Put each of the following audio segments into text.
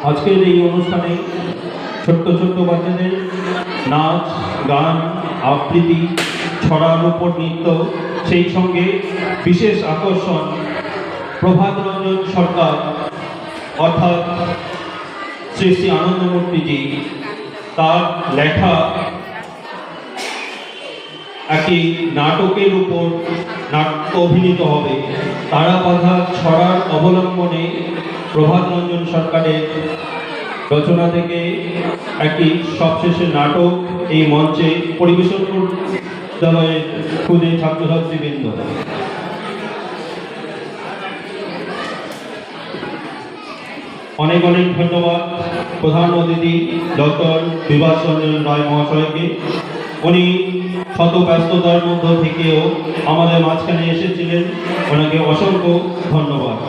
আজকের এই অনুষ্ঠানে ছোট্ট ছোট্ট বাচ্চাদের নাচ, গান, আবৃত্তি, ছড়ার উপর নৃত্য, সেই সঙ্গে বিশেষ আকর্ষণ প্রভাত রঞ্জন সরকার অর্থাৎ শ্রী শ্রী আনন্দমূর্তিজি তার লেখা একটি নাটকের উপর নাট্য অভিনীত হবে। তারা বাঁধা ছড়ার অবলম্বনে প্রভাত রঞ্জন সরকারের রচনা থেকে একটি সবশেষে নাটক এই মঞ্চে পরিবেশন বিদ্যালয়ের খুদে ছাত্রছাত্রীবৃন্দ। অনেক অনেক ধন্যবাদ প্রধান অতিথি ডক্টর বিভাস রঞ্জন রায় মহাশয়কে। উনি শত ব্যস্ততার মধ্য থেকেও আমাদের মাঝখানে এসেছিলেন, ওনাকে অসংখ্য ধন্যবাদ।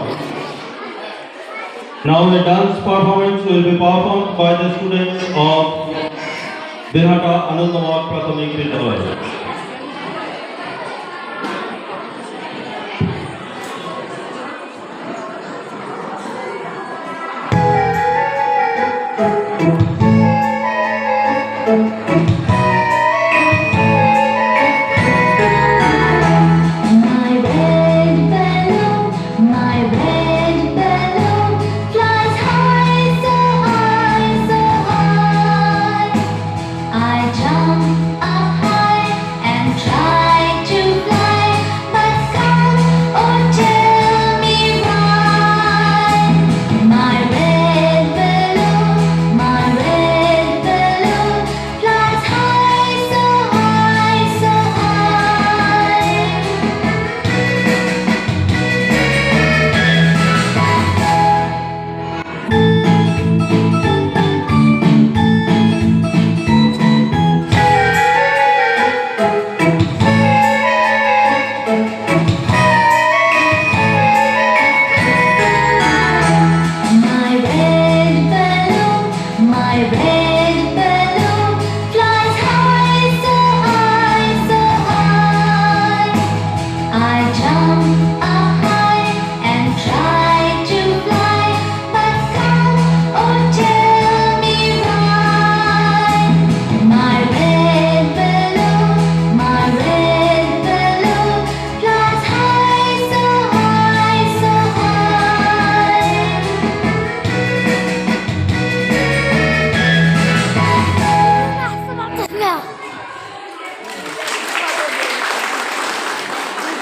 Now the dance performance will be performed by the students of Birhata Anandamart Prathamik Vidyalaya.